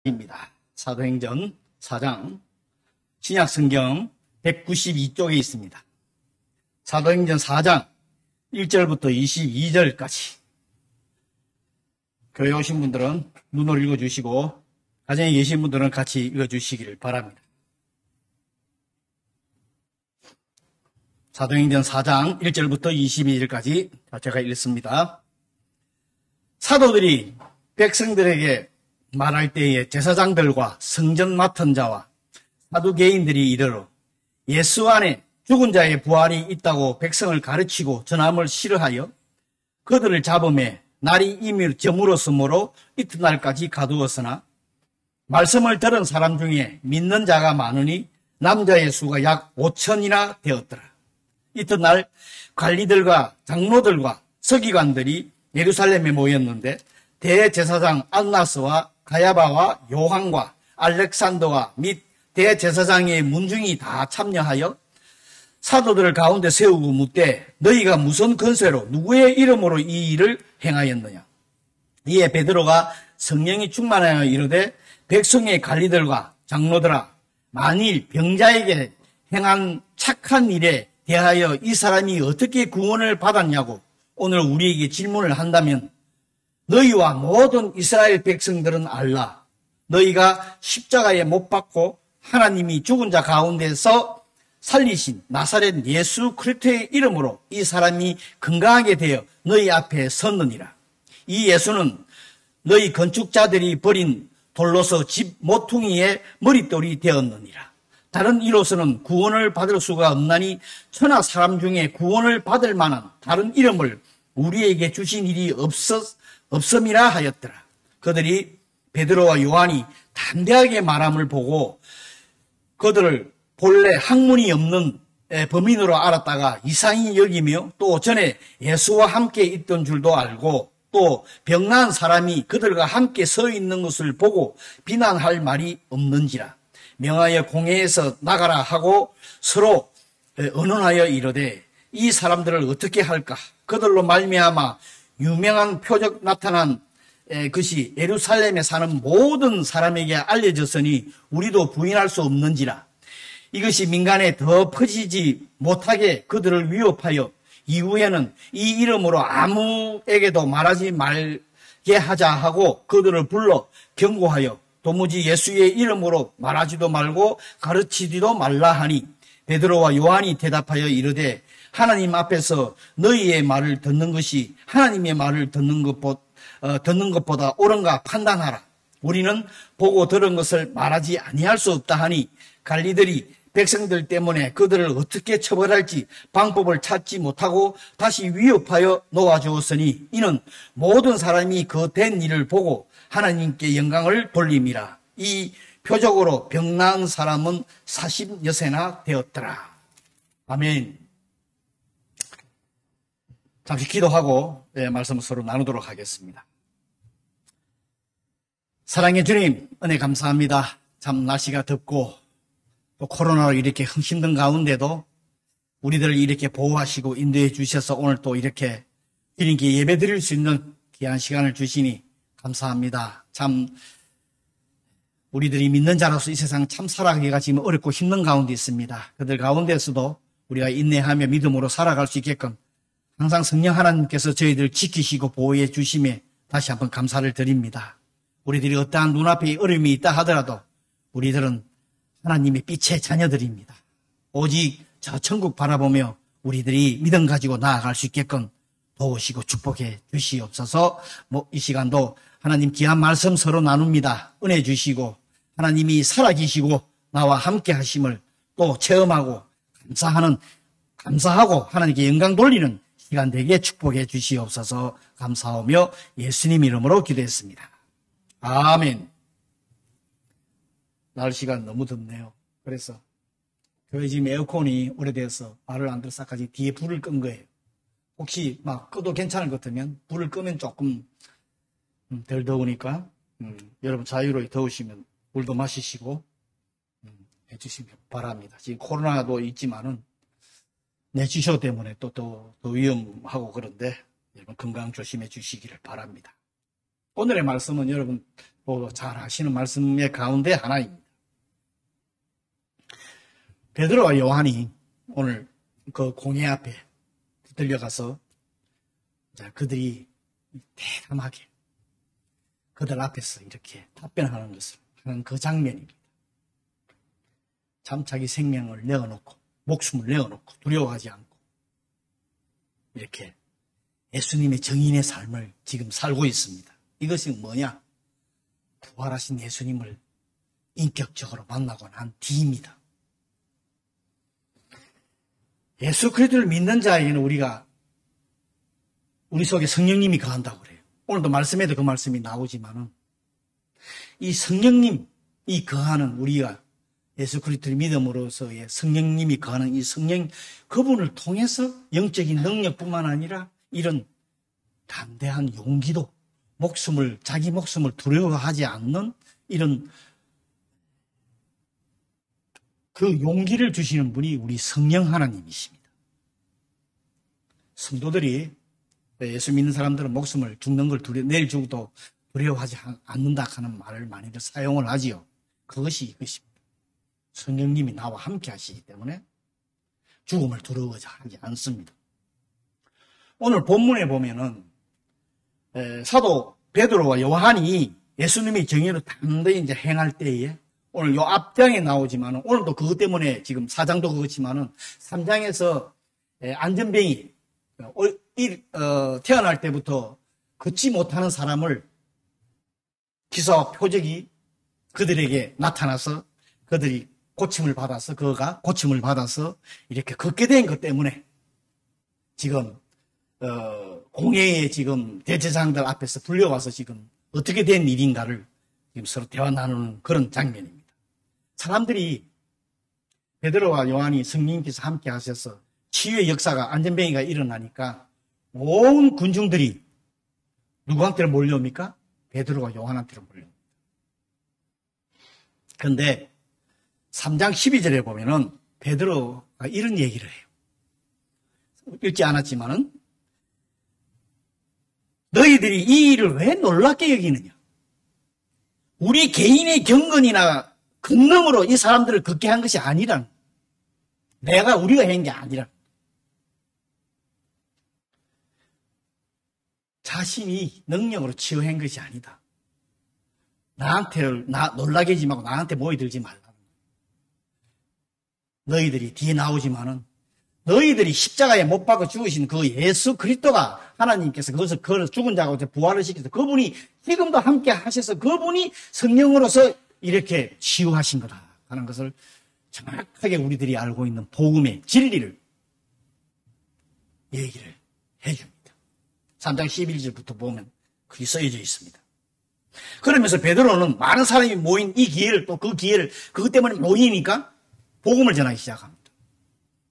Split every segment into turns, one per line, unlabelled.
입니다. 사도행전 4장 신약성경 192쪽에 있습니다. 사도행전 4장 1절부터 22절까지 교회 오신 분들은 눈으로 읽어주시고 가정에 계신 분들은 같이 읽어주시기를 바랍니다. 사도행전 4장 1절부터 22절까지 제가 읽습니다. 사도들이 백성들에게 말할 때에 제사장들과 성전 맡은 자와 사두개인들이 이르러 예수 안에 죽은 자의 부활이 있다고 백성을 가르치고 전함을 싫어하여 그들을 잡음에 날이 이미 저물었으므로 이튿날까지 가두었으나 말씀을 들은 사람 중에 믿는 자가 많으니 남자의 수가 약 5천이나 되었더라. 이튿날 관리들과 장로들과 서기관들이 예루살렘에 모였는데 대제사장 안나스와 가야바와 요한과 알렉산더와 및 대제사장의 문중이 다 참여하여 사도들을 가운데 세우고 묻되 너희가 무슨 권세로 누구의 이름으로 이 일을 행하였느냐. 이에 베드로가 성령이 충만하여 이르되 백성의 관리들과 장로들아, 만일 병자에게 행한 착한 일에 대하여 이 사람이 어떻게 구원을 받았냐고 오늘 우리에게 질문을 한다면 너희와 모든 이스라엘 백성들은 알라. 너희가 십자가에 못 박고 하나님이 죽은 자 가운데서 살리신 나사렛 예수 그리스도의 이름으로 이 사람이 건강하게 되어 너희 앞에 섰느니라. 이 예수는 너희 건축자들이 버린 돌로서 집 모퉁이의 머릿돌이 되었느니라. 다른 이로서는 구원을 받을 수가 없나니 천하 사람 중에 구원을 받을 만한 다른 이름을 우리에게 주신 일이 없음이라 하였더라. 그들이 베드로와 요한이 담대하게 말함을 보고 그들을 본래 학문이 없는 범인으로 알았다가 이상히 여기며 또 전에 예수와 함께 있던 줄도 알고 또 병난 사람이 그들과 함께 서 있는 것을 보고 비난할 말이 없는지라 명하여 공회에서 나가라 하고 서로 언언하여 이르되 이 사람들을 어떻게 할까? 그들로 말미암아 유명한 표적 나타난 것이 예루살렘에 사는 모든 사람에게 알려졌으니 우리도 부인할 수 없는지라. 이것이 민간에 더 퍼지지 못하게 그들을 위협하여 이후에는 이 이름으로 아무에게도 말하지 말게 하자 하고 그들을 불러 경고하여 도무지 예수의 이름으로 말하지도 말고 가르치지도 말라 하니 베드로와 요한이 대답하여 이르되 하나님 앞에서 너희의 말을 듣는 것이 하나님의 말을 듣는 것보다 옳은가 판단하라. 우리는 보고 들은 것을 말하지 아니할 수 없다 하니 관리들이 백성들 때문에 그들을 어떻게 처벌할지 방법을 찾지 못하고 다시 위협하여 놓아주었으니 이는 모든 사람이 그 된 일을 보고 하나님께 영광을 돌림이라. 이 표적으로 병 나은 사람은 40여세나 되었더라. 아멘. 잠시 기도하고 말씀을 서로 나누도록 하겠습니다. 사랑의 주님, 은혜 감사합니다. 참 날씨가 덥고 또 코로나로 이렇게 힘든 가운데도 우리들을 이렇게 보호하시고 인도해 주셔서 오늘 또 이렇게 주님께 예배 드릴 수 있는 귀한 시간을 주시니 감사합니다. 참 우리들이 믿는 자로서 이 세상 참 살아가기가 지금 어렵고 힘든 가운데 있습니다. 그들 가운데서도 우리가 인내하며 믿음으로 살아갈 수 있게끔 항상 성령 하나님께서 저희들 지키시고 보호해 주심에 다시 한번 감사를 드립니다. 우리들이 어떠한 눈앞에 어려움이 있다 하더라도 우리들은 하나님의 빛의 자녀들입니다. 오직 저 천국 바라보며 우리들이 믿음 가지고 나아갈 수 있게끔 도우시고 축복해 주시옵소서. 이 시간도 하나님 귀한 말씀 서로 나눕니다. 은혜 주시고 하나님이 살아계시고 나와 함께 하심을 또 체험하고 감사하고 하나님께 영광 돌리는 시간 되게 축복해 주시옵소서. 감사하며 예수님 이름으로 기도했습니다. 아멘. 날씨가 너무 덥네요. 그래서 교회 지금 에어컨이 오래돼서 말을 안 들어서까지 뒤에 불을 끈 거예요. 혹시 막 끄도 괜찮을 것 같으면 불을 끄면 조금 덜 더우니까 여러분 자유로이 더우시면 물도 마시시고 해주시면 바랍니다. 지금 코로나도 있지만은 뇌지쇼 때문에 또 더 위험하고 그런데 여러분 건강 조심해 주시기를 바랍니다. 오늘의 말씀은 여러분 잘 아시는 말씀의 가운데 하나입니다. 베드로와 요한이 오늘 그 공회 앞에 들려가서 그들이 대담하게 그들 앞에서 이렇게 답변하는 것을 하는 그 장면입니다. 참 자기 생명을 내어놓고 목숨을 내어놓고 두려워하지 않고 이렇게 예수님의 정인의 삶을 지금 살고 있습니다. 이것이 뭐냐? 부활하신 예수님을 인격적으로 만나고 난 뒤입니다. 예수 그리스도를 믿는 자에게는 우리 속에 성령님이 거한다고 그래요. 오늘도 말씀에도 그 말씀이 나오지만은 이 성령님이 거하는 우리가 예수 그리스도를 믿음으로써의 성령님이 거하는 이 성령 그분을 통해서 영적인 능력뿐만 아니라 이런 담대한 용기도 자기 목숨을 두려워하지 않는 이런 그 용기를 주시는 분이 우리 성령 하나님이십니다. 성도들이 예수 믿는 사람들은 목숨을 죽는 걸 내일 죽어도 두려워하지 않는다 하는 말을 많이들 사용을 하지요. 그것이 이것입니다. 성령님이 나와 함께 하시기 때문에 죽음을 두려워하지 않습니다. 오늘 본문에 보면은 사도 베드로와 요한이 예수님의 정의로 담대히 이제 행할 때에 오늘 요 앞장에 나오지만은 오늘도 그것 때문에 지금 4장도 그렇지만은 3장에서 안전병이 태어날 때부터 걷지 못하는 사람을 기사와 표적이 그들에게 나타나서 그들이 그가 고침을 받아서 이렇게 걷게 된 것 때문에 지금 공회에 지금 대제사장들 앞에서 불려와서 지금 어떻게 된 일인가를 지금 서로 대화 나누는 그런 장면입니다. 사람들이 베드로와 요한이 성령님께서 함께 하셔서 치유의 역사가 안전병이가 일어나니까 온 군중들이 누구한테로 몰려옵니까? 베드로와 요한한테로 몰려옵니다. 그런데 3장 12절에 보면은 베드로가 이런 얘기를 해요. 읽지 않았지만은 너희들이 이 일을 왜 놀랍게 여기느냐? 우리 개인의 경건이나 권능으로 이 사람들을 걷게 한 것이 아니라 우리가 한 게 아니라 자신이 능력으로 치유한 것이 아니다. 놀라게 하지 말고 나한테 모여들지 말라. 너희들이 뒤에 나오지만은 너희들이 십자가에 못 박아 죽으신 그 예수 그리스도가 하나님께서 그것을 죽은 자가 부활을 시켜서 그분이 지금도 함께 하셔서 그분이 성령으로서 이렇게 치유하신 거다 하는 것을 정확하게 우리들이 알고 있는 복음의 진리를 얘기를 해줍니다. 3장 11절부터 보면 그게 써져 있습니다. 그러면서 베드로는 많은 사람이 모인 이 기회를 또 그 기회를 그것 때문에 모이니까 복음을 전하기 시작합니다.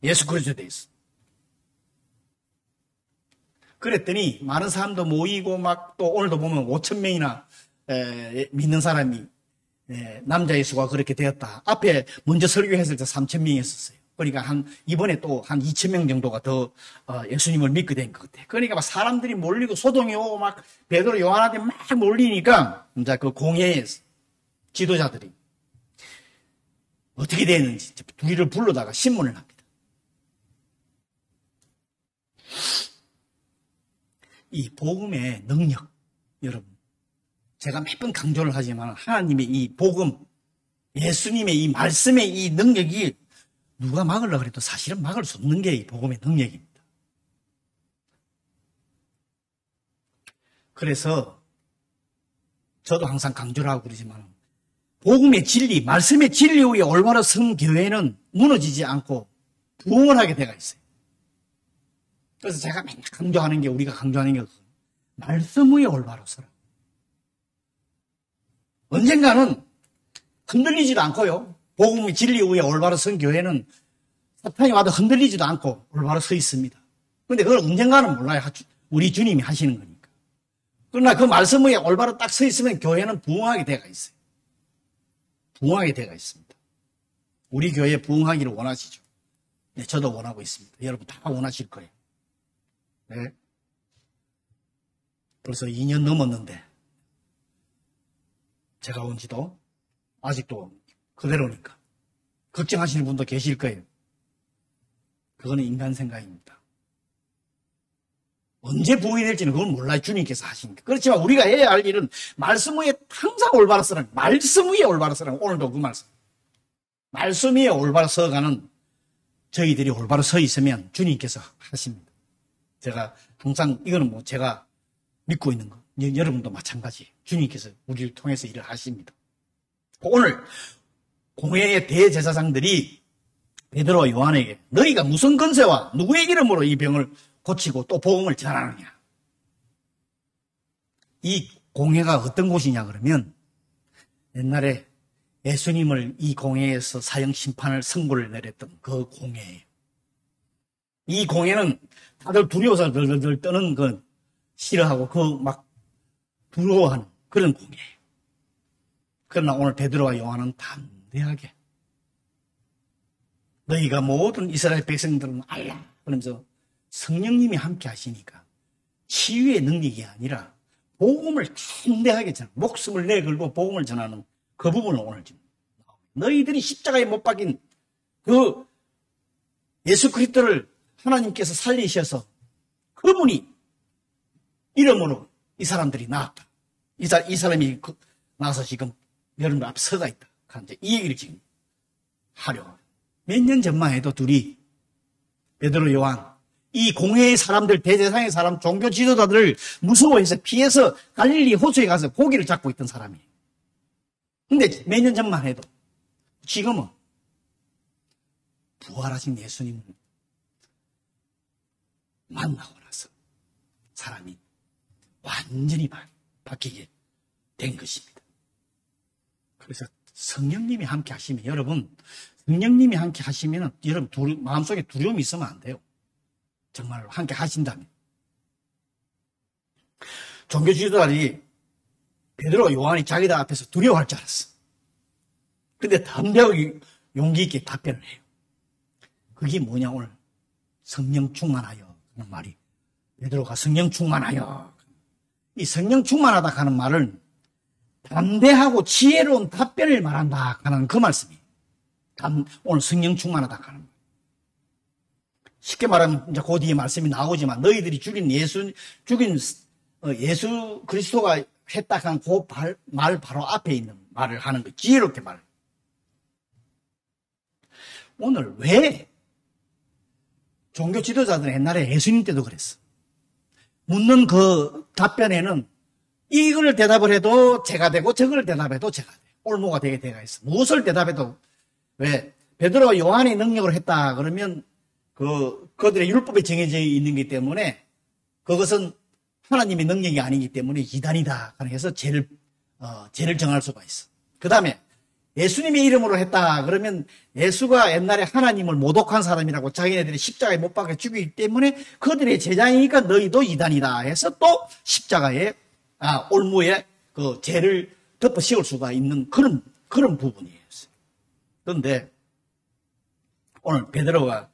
예수 그리스도에 대해서. 그랬더니 많은 사람도 모이고 막 또 오늘도 보면 5,000명이나 믿는 사람이 남자의 수가 그렇게 되었다. 앞에 먼저 설교했을 때 3,000명이 있었어요. 그러니까 이번에 또 한 2,000명 정도가 더 예수님을 믿게 된 것 같아요. 그러니까 막 사람들이 몰리고 소동이 오고 막 베드로 요한한테 막 몰리니까 이제 그 공회의 지도자들이 어떻게 되는지 둘이를 불러다가 신문을 합니다. 이 복음의 능력, 여러분, 제가 몇 번 강조를 하지만 하나님의 이 복음, 예수님의 이 말씀의 이 능력이 누가 막으려고 해도 사실은 막을 수 없는 게 이 복음의 능력입니다. 그래서 저도 항상 강조를 하고 그러지만 복음의 진리, 말씀의 진리 위에 올바로 선 교회는 무너지지 않고 부흥을 하게 되어 있어요. 그래서 제가 맨날 강조하는 게 우리가 강조하는 게 말씀 위에 올바로 서라. 언젠가는 흔들리지도 않고요. 복음의 진리 위에 올바로 선 교회는 사탄이 와도 흔들리지도 않고 올바로 서 있습니다. 그런데 그걸 언젠가는 몰라요. 우리 주님이 하시는 거니까. 그러나 그 말씀 위에 올바로 딱 서 있으면 교회는 부흥하게 되어 있어요. 부흥하게 되어 있습니다. 우리 교회 부흥하기를 원하시죠? 네, 저도 원하고 있습니다. 여러분 다 원하실 거예요. 네. 벌써 2년 넘었는데 제가 온 지도 아직도 그대로니까. 걱정하시는 분도 계실 거예요. 그거는 인간 생각입니다. 언제 부인될지는 그건 몰라요. 주님께서 하시니까. 그렇지만 우리가 해야 할 일은 말씀 위에 항상 올바로 서라는, 말씀 위에 올바로 서라는, 오늘도 그 말씀. 말씀 위에 올바로 서가는 저희들이 올바로 서 있으면 주님께서 하십니다. 제가 항상 이거는 뭐 제가 믿고 있는 거. 여러분도 마찬가지. 주님께서 우리를 통해서 일을 하십니다. 오늘 공회의 대제사장들이 베드로와 요한에게 너희가 무슨 권세와 누구의 이름으로 이 병을 고치고 또 복음을 전하느냐. 이 공회가 어떤 곳이냐 그러면 옛날에 예수님을 이 공회에서 사형 심판을 선고를 내렸던 그 공회예요. 이 공회는 다들 두려워서 덜덜덜 떠는 그 싫어하고 그 막 두려워하는 그런 공회예요. 그러나 오늘 베드로와 요한은 담대하게 너희가 모든 이스라엘 백성들은 알라 그러면서 성령님이 함께 하시니까 치유의 능력이 아니라 복음을 담대하게 전하는, 목숨을 내걸고 복음을 전하는 그 부분을 오늘 지금 너희들이 십자가에 못 박인 그 예수 그리스도를 하나님께서 살리셔서 그분이 이름으로 이 사람들이 나왔다. 이 사람이 나서 지금 여러분 앞에 서가 있다. 이 얘기를 지금 하려고. 몇 년 전만 해도 둘이 베드로 요한 이 공회의 사람들, 대제사장의 사람, 종교 지도자들을 무서워해서 피해서 갈릴리 호수에 가서 고기를 잡고 있던 사람이에요. 근데 몇 년 전만 해도 지금은 부활하신 예수님을 만나고 나서 사람이 완전히 바뀌게 된 것입니다. 그래서 성령님이 함께 하시면 여러분, 성령님이 함께 하시면 여러분 마음속에 두려움이 있으면 안 돼요. 정말 함께 하신다면. 종교 지도자들이 베드로와 요한이 자기들 앞에서 두려워할 줄 알았어. 근데 담대하고 용기 있게 답변을 해요. 그게 뭐냐 오늘 성령 충만하여 하는 말이 베드로가 성령 충만하여 이 성령 충만하다 하는 말은 담대하고 지혜로운 답변을 말한다 하는 그 말씀이에요. 오늘 성령 충만하다 하는 말. 쉽게 말하면 이제 그 뒤에 말씀이 나오지만 너희들이 죽인 예수 그리스도가 했다 한 그 말 바로 앞에 있는 말을 하는 거 지혜롭게 말. 오늘 왜 종교 지도자들은 옛날에 예수님 때도 그랬어. 묻는 그 답변에는 이걸 대답을 해도 제가 되고 저걸 대답해도 제가 돼. 올무가 되게 돼가 있어. 무엇을 대답해도 왜 베드로와 요한의 능력을 했다 그러면 그들의 율법에 정해져 있는 것 때문에 그것은 하나님의 능력이 아니기 때문에 이단이다 해서 죄를 정할 수가 있어. 그 다음에 예수님의 이름으로 했다 그러면 예수가 옛날에 하나님을 모독한 사람이라고 자기네들이 십자가에 못 박혀 죽이기 때문에 그들의 제자이니까 너희도 이단이다 해서 또 십자가에 올무에 그 죄를 덮어 씌울 수가 있는 그런 부분이에요. 그런데 오늘 베드로와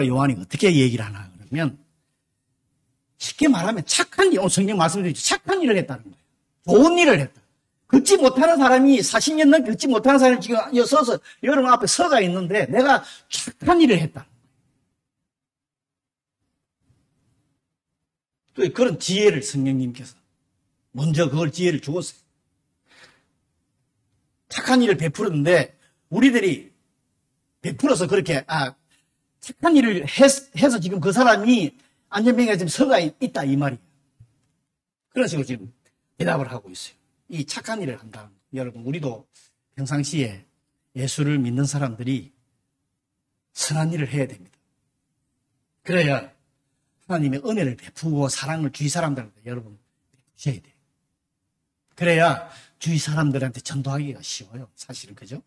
요한이 어떻게 얘기를 하나 그러면 쉽게 말하면 착한 일, 오늘 성경 말씀드리죠. 착한 일을 했다는 거예요. 좋은 일을 했다. 걷지 못하는 사람이 40년 넘게 걷지 못하는 사람이 지금 서서 여러분 앞에 서가 있는데 내가 착한 일을 했다. 그런 지혜를 성령님께서 먼저 그걸 지혜를 주었어요. 착한 일을 베풀었는데 우리들이 베풀어서 그렇게 착한 일을 해서 지금 그 사람이 안전병에 지금 서가 있다 이 말이에요. 그런 식으로 지금 대답을 하고 있어요. 이 착한 일을 한다. 여러분 우리도 평상시에 예수를 믿는 사람들이 선한 일을 해야 됩니다. 그래야 하나님의 은혜를 베푸고 사랑을 주위 사람들한테 여러분 베푸셔야 돼요. 그래야 주위 사람들한테 전도하기가 쉬워요. 사실은 그죠?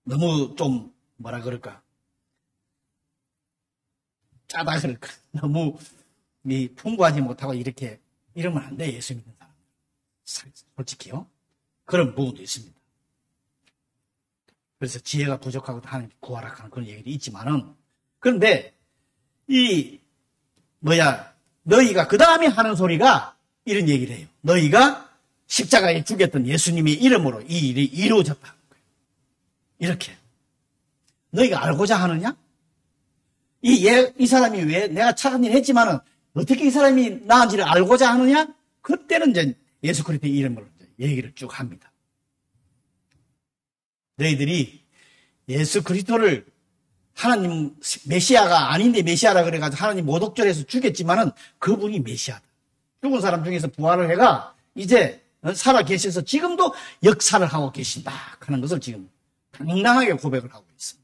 너무 좀 뭐라 그럴까 짜다 그럴까 너무 풍부하지 못하고 이렇게 이러면 안 돼. 예수 믿는 사람 솔직히요. 그런 부분도 있습니다. 그래서 지혜가 부족하고 하나님 구하라 하는 그런 얘기도 있지만은 그런데 너희가 그 다음에 하는 소리가 이런 얘기를 해요. 너희가 십자가에 죽였던 예수님의 이름으로 이 일이 이루어졌다. 이렇게. 너희가 알고자 하느냐? 이 사람이 왜 내가 착한 일 했지만은 어떻게 이 사람이 나은지를 알고자 하느냐? 그때는 이제 예수 그리스도의 이름으로 얘기를 쭉 합니다. 너희들이 예수 그리스도를 하나님 메시아가 아닌데 메시아라 그래가지고 하나님 모독절에서 죽였지만은 그분이 메시아다. 죽은 사람 중에서 부활을 해가 이제 살아 계셔서 지금도 역사를 하고 계신다 하는 것을 지금 당당하게 고백을 하고 있습니다.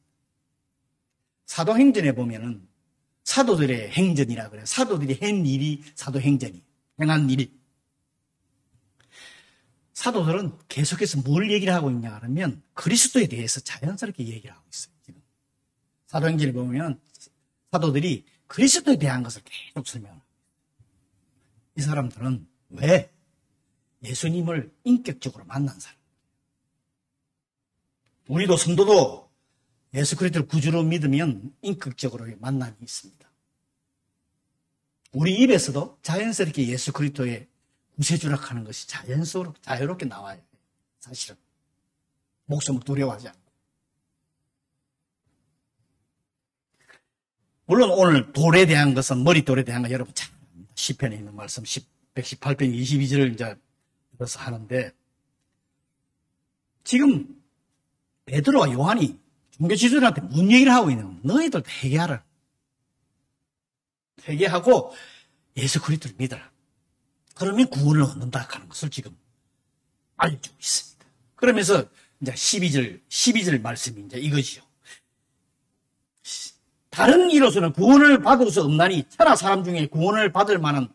사도행전에 보면은 사도들의 행전이라 그래요. 사도들이 한 일이 사도행전이 행한 일이. 사도들은 계속해서 뭘 얘기를 하고 있냐 하면 그리스도에 대해서 자연스럽게 얘기를 하고 있어요. 지금 사도행전에 보면 사도들이 그리스도에 대한 것을 계속 설명합니다. 이 사람들은 왜 예수님을 인격적으로 만난 사람? 우리도 성도도 예수 그리스도를 구주로 믿으면 인격적으로의 만남이 있습니다. 우리 입에서도 자연스럽게 예수 그리스도의 구세주라 하는 것이 자유롭게 나와요. 사실은 목숨을 두려워하지 않고. 물론 오늘 돌에 대한 것은 머릿돌에 대한 거 여러분 잘 압니다. 시편에 있는 말씀 118편 22절을 이제 들어서 하는데 지금 베드로와 요한이 종교 지도자들한테 뭔 얘기를 하고 있냐면 너희들도 회개하라. 회개하고 예수 그리스도를 믿어라. 그러면 구원을 얻는다 하는 것을 지금 알려주고 있습니다. 그러면서 이제 12절 말씀이 이제 이것이요. 다른 이로서는 구원을 받을 수 없나니 천하 사람 중에 구원을 받을 만한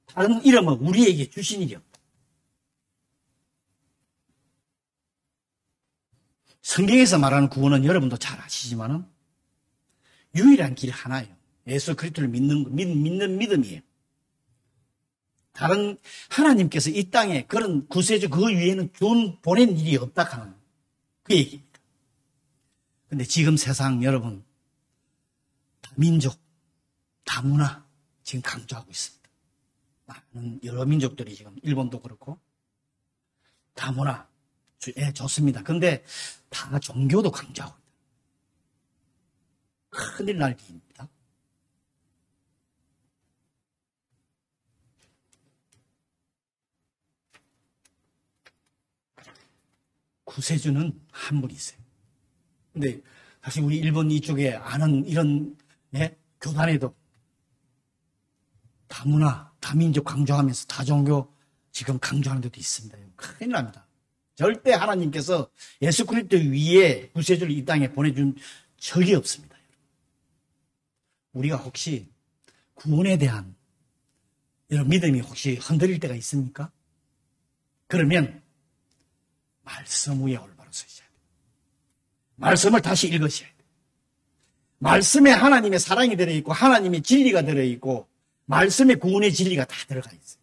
다른 이름은 우리에게 주신 일이 없다. 성경에서 말하는 구원은 여러분도 잘 아시지만은 유일한 길 하나예요. 예수 그리스도를 믿는 믿음이에요. 다른 하나님께서 이 땅에 그런 구세주 그 위에는 보낸 일이 없다 하는 그 얘기입니다. 그런데 지금 세상 여러분 다민족, 다문화 지금 강조하고 있습니다. 많은 여러 민족들이 지금 일본도 그렇고 다문화 예, 좋습니다. 그런데 다 종교도 강조하고 있다. 큰일 날 일입니다. 구세주는 한 분이 있어요. 근데 사실 우리 일본 이쪽에 아는 이런 예? 교단에도 다문화, 다민족 강조하면서 다종교 지금 강조하는 데도 있습니다. 큰일 납니다. 절대 하나님께서 예수 그리스도 위에 구세주를 이 땅에 보내준 적이 없습니다. 우리가 혹시 구원에 대한 이런 믿음이 혹시 흔들릴 때가 있습니까? 그러면 말씀 위에 올바로 서셔야 돼요. 말씀을 다시 읽으셔야 돼요. 말씀에 하나님의 사랑이 들어있고 하나님의 진리가 들어있고 말씀에 구원의 진리가 다 들어가 있어요.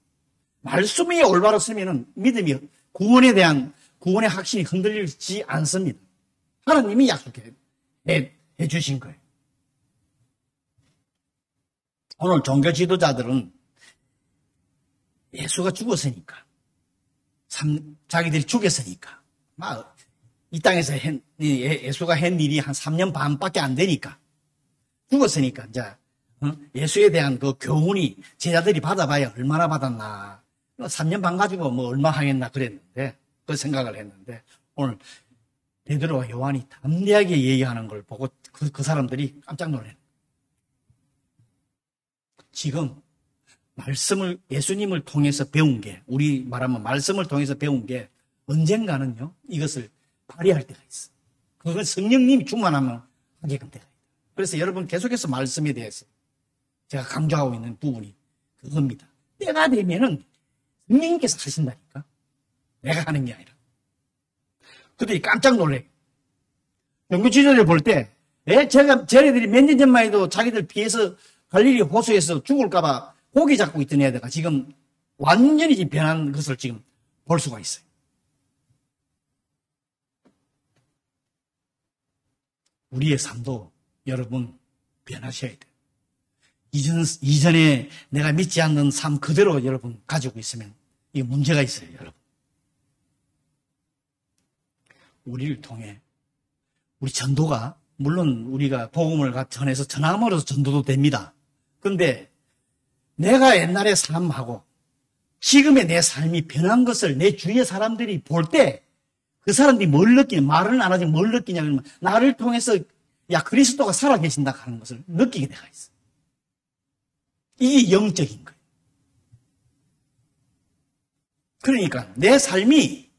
말씀 위에 올바로 서면은 믿음이 구원에 대한 구원의 확신이 흔들리지 않습니다. 하나님이 약속해 주신 거예요. 오늘 종교 지도자들은 예수가 죽었으니까 자기들이 죽였으니까 이 땅에서 예수가 한 일이 한 3년 반밖에 안 되니까 죽었으니까 이제 예수에 대한 그 교훈이 제자들이 받아봐야 얼마나 받았나 3년 반 가지고 뭐 얼마 하겠나 그랬는데 그 생각을 했는데 오늘 베드로와 요한이 담대하게 얘기하는 걸 보고 그 사람들이 깜짝 놀래요. 지금 말씀을 예수님을 통해서 배운 게 우리 말하면 말씀을 통해서 배운 게 언젠가는요 이것을 발휘할 때가 있어. 그건 성령님이 충만하면 하게끔 돼요. 그래서 여러분 계속해서 말씀에 대해서 제가 강조하고 있는 부분이 그겁니다. 때가 되면은 성령님께서 하신다니까. 내가 하는 게 아니라. 그들이 깜짝 놀래요. 종교 지도자를 볼 때, 쟤네들이 몇 년 전만 해도 자기들 피해서 갈릴리 호수에서 죽을까봐 고기 잡고 있던 애들가 지금 완전히 변한 것을 지금 볼 수가 있어요. 우리의 삶도 여러분 변하셔야 돼요. 이전에 내가 믿지 않는 삶 그대로 여러분 가지고 있으면 이게 문제가 있어요, 여러분. 우리를 통해 우리 전도가 물론 우리가 복음을 전해서 전함으로써 전도도 됩니다. 그런데 내가 옛날의 삶하고 지금의 내 삶이 변한 것을 내 주위의 사람들이 볼 때 그 사람들이 뭘 느끼냐, 말은 안 하지만 뭘 느끼냐면 나를 통해서 야 그리스도가 살아계신다 하는 것을 느끼게 돼가 있어. 이게 영적인 거예요. 그러니까 내 삶이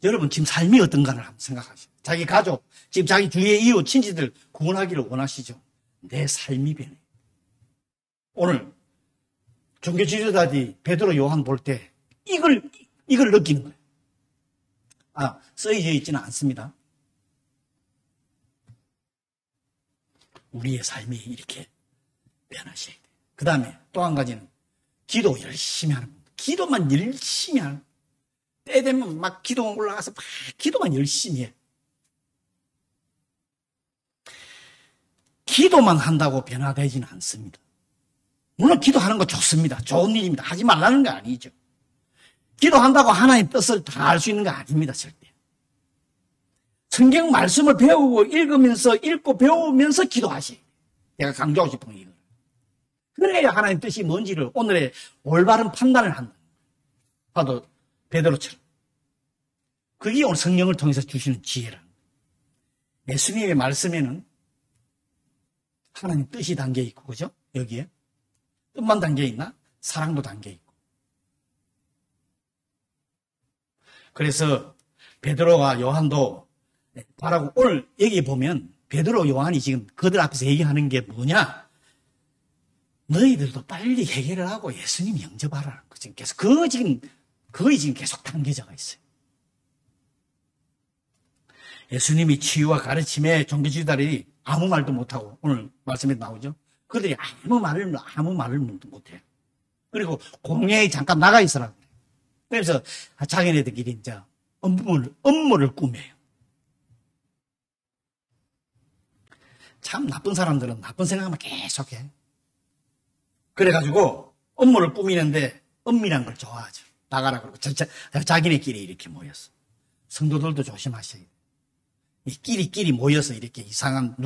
여러분 지금 삶이 어떤가를 한번 생각하시죠. 자기 가족, 지금 자기 주위의 이웃, 친지들 구원하기를 원하시죠. 내 삶이 변해. 오늘 종교 지도자들이 베드로 요한 볼 때 이걸 느끼는 거예요. 쓰여져 있지는 않습니다. 우리의 삶이 이렇게 변하셔야 돼요. 그 다음에 또 한 가지는 기도 열심히 하는 겁니다. 기도만 열심히 하는 겁니다. 때 되면 막 기도 올라가서 막 기도만 열심히 해. 기도만 한다고 변화되지는 않습니다. 물론 기도하는 거 좋습니다. 좋은 일입니다. 하지 말라는 거 아니죠. 기도한다고 하나님 뜻을 다 알 수 있는 거 아닙니다. 절대. 성경 말씀을 배우고 읽고 배우면서 기도하시. 내가 강조하고 싶은 이거. 그래야 하나님 뜻이 뭔지를 오늘의 올바른 판단을 한다. 봐도 베드로처럼. 그게 오늘 성령을 통해서 주시는 지혜라는 거예요. 예수님의 말씀에는 하나님 뜻이 담겨 있고, 그죠? 여기에. 뜻만 담겨 있나? 사랑도 담겨 있고. 그래서 베드로와 요한도 바라고 오늘 여기 보면 베드로 요한이 지금 그들 앞에서 얘기하는 게 뭐냐? 너희들도 빨리 해결을 하고 예수님 영접하라는 거 지금 계속 거의 지금 계속 담겨져 있어요. 예수님이 치유와 가르침에 종교지도자들이 아무 말도 못하고 오늘 말씀에 나오죠. 그들이 아무 말을 못해요. 그리고 공회에 잠깐 나가 있으라고 그래요. 그래서 자기네들끼리 이제 업무를 꾸며요. 참 나쁜 사람들은 나쁜 생각만 계속해. 그래가지고 업무를 꾸미는데 엄밀한 걸 좋아하죠. 나가라 그러고 자기네끼리 이렇게 모였어. 성도들도 조심하셔야 돼요. 이 끼리끼리 모여서 이렇게 이상한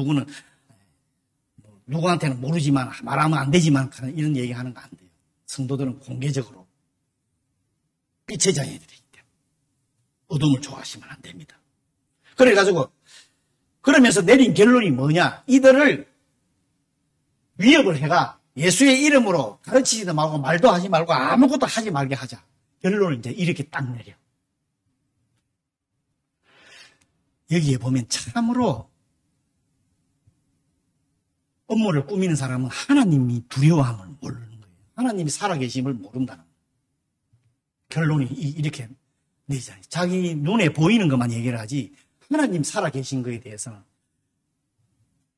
누구한테는 모르지만 말하면 안 되지만 이런 얘기하는 거 안 돼요. 성도들은 공개적으로 빛의 자녀들이기 때문에 어둠을 좋아하시면 안 됩니다. 그래가지고 그러면서 내린 결론이 뭐냐? 이들을 위협을 해가 예수의 이름으로 가르치지도 말고 말도 하지 말고 아무것도 하지 말게 하자. 결론을 이제 이렇게 딱 내려. 여기에 보면 참으로 업무를 꾸미는 사람은 하나님이 두려워함을 모르는 거예요. 하나님이 살아계심을 모른다는 거예요. 결론이 이렇게 내잖아요. 자기 눈에 보이는 것만 얘기를 하지 하나님 살아계신 것에 대해서는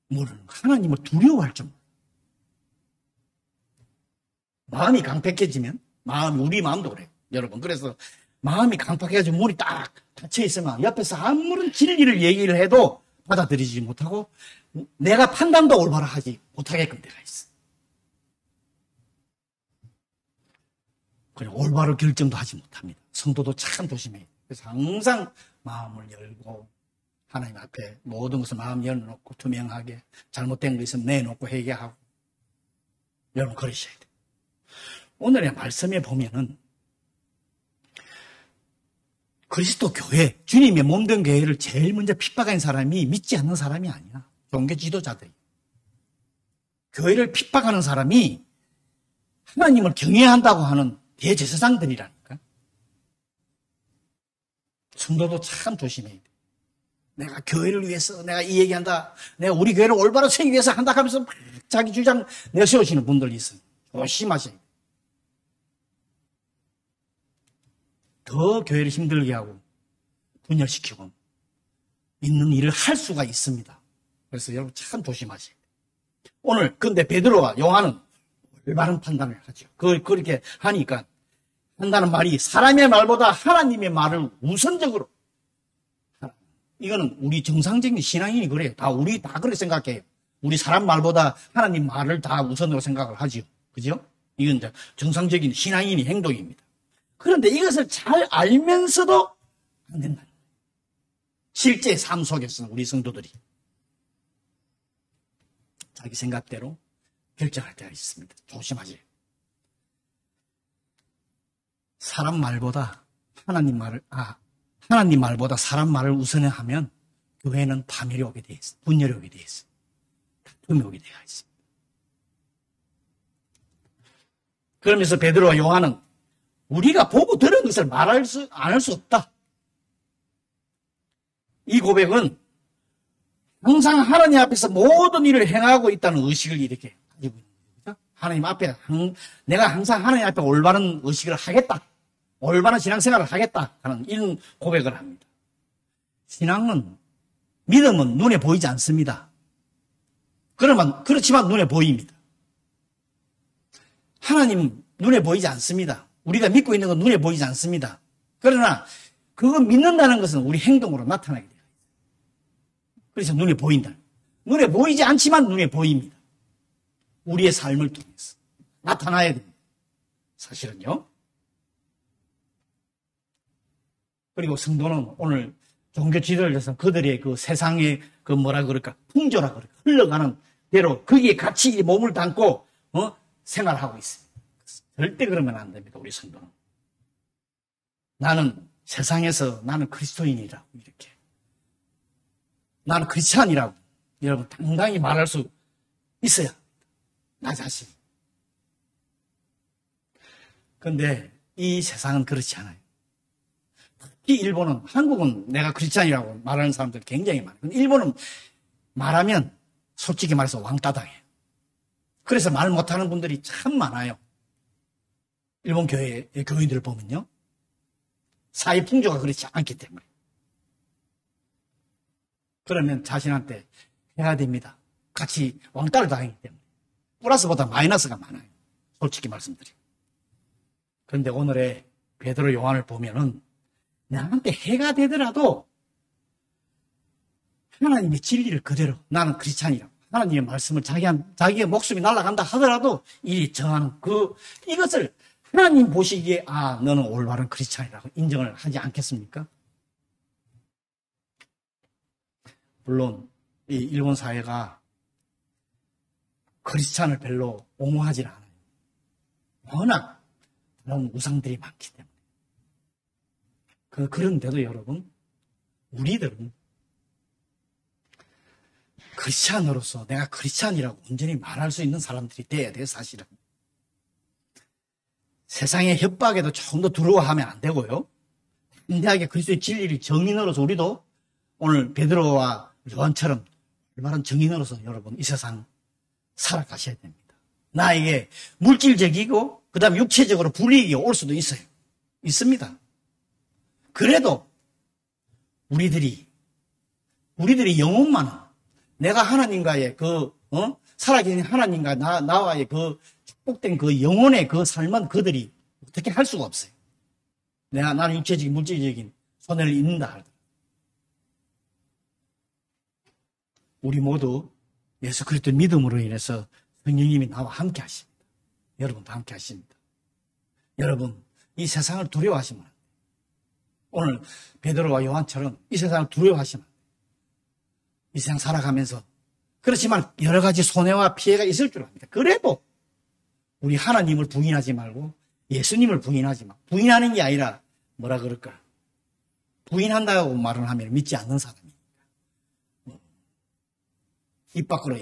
모르는 거예요. 하나님을 두려워할 줄 몰라요. 마음이 강팍해지면 우리 마음도 그래요. 여러분. 그래서 마음이 강팍해가지고 물이 딱 닫혀있으면 옆에서 아무런 진리를 얘기를 해도 받아들이지 못하고 내가 판단도 올바로 하지 못하게끔 돼가 있어. 그냥 올바로 결정도 하지 못합니다. 성도도 참 조심해요. 그래서 항상 마음을 열고 하나님 앞에 모든 것을 마음 열어놓고 투명하게 잘못된 거 있으면 내놓고 회개하고 여러분 그러셔야 돼요. 오늘의 말씀에 보면은 그리스도 교회, 주님의 몸된 교회를 제일 먼저 핍박한 사람이 믿지 않는 사람이 아니야. 종교 지도자들이. 교회를 핍박하는 사람이 하나님을 경외한다고 하는 대제사장들이라니까. 성도도 참 조심해야 돼. 내가 교회를 위해서 내가 이 얘기한다. 내가 우리 교회를 올바로 세우기 위해서 한다 하면서 막 자기 주장 내세우시는 분들이 있어요. 조심하셔야 돼. 더 교회를 힘들게 하고 분열시키고 있는 일을 할 수가 있습니다. 그래서 여러분 참 조심하셔야 돼요. 오늘 근데 베드로와 요한은 올바른 판단을 하죠. 그렇게 하니까 한다는 말이 사람의 말보다 하나님의 말을 우선적으로 이거는 우리 정상적인 신앙인이 그래요. 우리 다 그렇게 생각해요. 우리 사람 말보다 하나님 말을 다 우선으로 생각을 하지요. 그죠? 이건 이제 정상적인 신앙인의 행동입니다. 그런데 이것을 잘 알면서도 안 된다. 실제 삶 속에서는 우리 성도들이 자기 생각대로 결정할 때가 있습니다. 조심하세요. 사람 말보다 하나님 말보다 사람 말을 우선하면 교회는 파멸이 오게 되어 있습니다. 분열이 오게 되어 있습니다. 다툼이 오게 되어 있습니다. 그러면서 베드로와 요한은 우리가 보고 들은 것을 말할 수, 안 할 수 없다. 이 고백은 항상 하나님 앞에서 모든 일을 행하고 있다는 의식을 이렇게 가지고 있는 거죠. 하나님 앞에, 내가 항상 하나님 앞에 올바른 의식을 하겠다. 올바른 신앙생활을 하겠다. 하는 이런 고백을 합니다. 신앙은, 믿음은 눈에 보이지 않습니다. 그렇지만 눈에 보입니다. 하나님 눈에 보이지 않습니다. 우리가 믿고 있는 건 눈에 보이지 않습니다. 그러나 그거 믿는다는 것은 우리 행동으로 나타나게 돼요. 그래서 눈에 보인다. 눈에 보이지 않지만 눈에 보입니다. 우리의 삶을 통해서 나타나야 됩니다. 사실은요. 그리고 성도는 오늘 종교 지도를 해서 그들의 그 세상의 그 뭐라 그럴까 풍조라 그럴까 흘러가는 대로 거기에 같이 몸을 담고 생활하고 있습니다. 절대 그러면 안 됩니다. 우리 성도는. 나는 세상에서 나는 그리스도인이라고 이렇게. 나는 크리스찬이라고 여러분 당당히 말할 수 있어야 합니다. 나 자신. 그런데 이 세상은 그렇지 않아요. 특히 일본은, 한국은 내가 크리스찬이라고 말하는 사람들 굉장히 많아요. 일본은 말하면 솔직히 말해서 왕따 당해요. 그래서 말 못하는 분들이 참 많아요. 일본 교회의 교인들을 보면요. 사회 풍조가 그렇지 않기 때문에. 그러면 자신한테 해야 됩니다. 같이 왕따를 당하기 때문에. 플러스보다 마이너스가 많아요. 솔직히 말씀드리고. 그런데 오늘의 베드로 요한을 보면은 나한테 해가 되더라도 하나님의 진리를 그대로 나는 크리스찬이라고 하나님의 말씀을 자기의 목숨이 날아간다 하더라도 이 정하는 이것을 하나님 보시기에 너는 올바른 크리스찬이라고 인정을 하지 않겠습니까? 물론 이 일본 사회가 크리스찬을 별로 옹호하지 않아요. 워낙 그런 우상들이 많기 때문에. 그런데도 여러분, 우리들은 크리스찬으로서 내가 크리스찬이라고 온전히 말할 수 있는 사람들이 돼야 돼요, 사실은. 세상의 협박에도 조금 더 두려워하면 안 되고요. 담대하게 그리스도의 진리를 정인으로서 우리도 오늘 베드로와 요한처럼 올바른 정인으로서 여러분 이 세상 살아가셔야 됩니다. 나에게 물질적이고 그 다음에 육체적으로 불이익이 올 수도 있어요. 있습니다. 그래도 우리들이 영혼만은 내가 하나님과의 살아계신 하나님과 나와의 축복된 영혼의 삶은 그들이 어떻게 할 수가 없어요. 나는 육체적인, 물질적인 손해를 입는다 하더라도. 우리 모두 예수 그리스도 믿음으로 인해서 성령님이 나와 함께 하십니다. 여러분도 함께 하십니다. 여러분, 이 세상을 두려워하시면 안 돼요. 오늘 베드로와 요한처럼 이 세상을 두려워하시면 안 돼요. 이 세상 살아가면서. 그렇지만 여러 가지 손해와 피해가 있을 줄 압니다. 그래도 우리 하나님을 부인하지 말고 예수님을 부인하지 마. 부인하는 게 아니라 뭐라 그럴까? 부인한다고 말을 하면 믿지 않는 사람이니까. 입 밖으로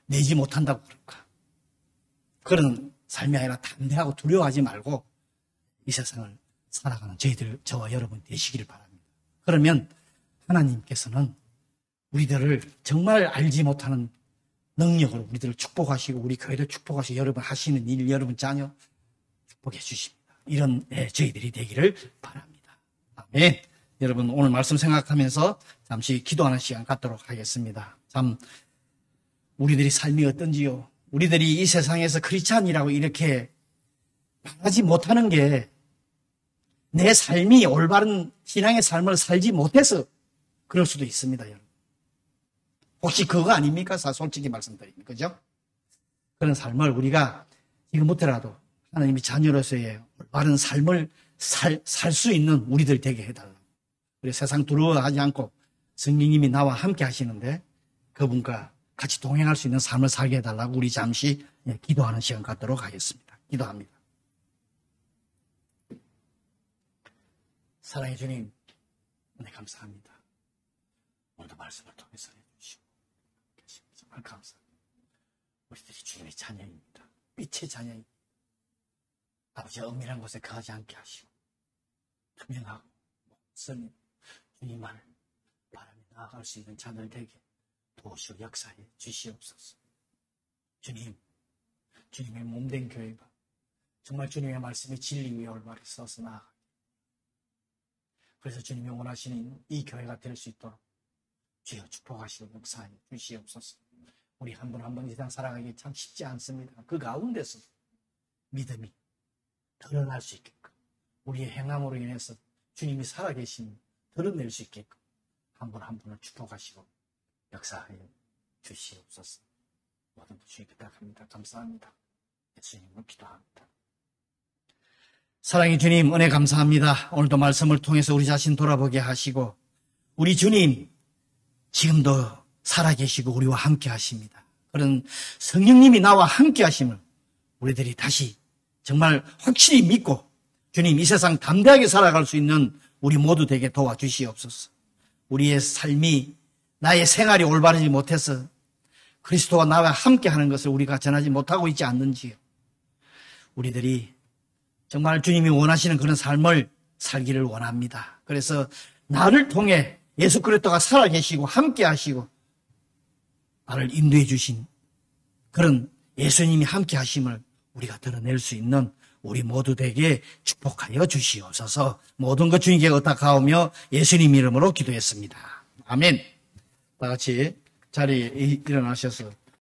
내지 못한다고 그럴까? 그런 삶이 아니라 담대하고 두려워하지 말고 이 세상을 살아가는 저와 여러분 되시기를 바랍니다. 그러면 하나님께서는 우리들을 정말 알지 못하는 능력으로 우리들을 축복하시고 우리 교회도 축복하시고 여러분 하시는 일, 여러분 자녀 축복해 주십니다. 이런 저희들이 되기를 바랍니다. 아멘. 여러분 오늘 말씀 생각하면서 잠시 기도하는 시간 갖도록 하겠습니다. 참 우리들이 삶이 어떤지요. 우리들이 이 세상에서 크리스찬이라고 이렇게 말하지 못하는 게 내 삶이 올바른 신앙의 삶을 살지 못해서 그럴 수도 있습니다. 여러분. 혹시 그거 아닙니까? 솔직히 말씀드립니다. 그죠? 그런 삶을 우리가 지금부터라도 하나님의 자녀로서의 올바른 삶을 살 수 있는 우리들 되게 해달라고. 우리 세상 두려워하지 않고 성령님이 나와 함께 하시는데 그분과 같이 동행할 수 있는 삶을 살게 해달라고 우리 잠시 기도하는 시간 갖도록 하겠습니다. 기도합니다. 사랑의 주님, 은혜 감사합니다. 오늘도 말씀을 통해서 해주시고 정말 감사합니다. 우리들이 주님의 자녀입니다. 빛의 자녀입니다. 아버지의 은밀한 곳에 거하지 않게 하시고 투명하고 목소리 주님만을 바라며 나아갈 수 있는 자들 되게 도우시고 역사해 주시옵소서. 주님, 주님의 몸된 교회가 정말 주님의 말씀의 진리 위에 올바르게 서서 나아가. 그래서 주님이 원하시는 이 교회가 될 수 있도록 주여 축복하시고 역사해 주시옵소서. 우리 한 분 한 분 이 세상 살아가기 참 쉽지 않습니다. 그 가운데서 믿음이 드러날 수 있게끔 우리의 행함으로 인해서 주님이 살아계신 드러낼 수 있게끔 한 분 한 분을 축복하시고 역사하여 주시옵소서. 모든 것 주님께 부탁합니다. 감사합니다. 예수님으로 기도합니다. 사랑의 주님, 은혜 감사합니다. 오늘도 말씀을 통해서 우리 자신 돌아보게 하시고 우리 주님 지금도 살아계시고 우리와 함께 하십니다. 그런 성령님이 나와 함께 하심을 우리들이 다시 정말 확실히 믿고 주님 이 세상 담대하게 살아갈 수 있는 우리 모두 되게 도와주시옵소서. 우리의 삶이 나의 생활이 올바르지 못해서 그리스도와 나와 함께 하는 것을 우리가 전하지 못하고 있지 않는지요. 우리들이 정말 주님이 원하시는 그런 삶을 살기를 원합니다. 그래서 나를 통해 예수 그리스도가 살아계시고 함께 하시고 나를 인도해 주신 그런 예수님이 함께 하심을 우리가 드러낼 수 있는 우리 모두 되게 축복하여 주시옵소서. 모든 것 주님께 의탁하오며 예수님 이름으로 기도했습니다. 아멘. 다 같이 자리에 일어나셔서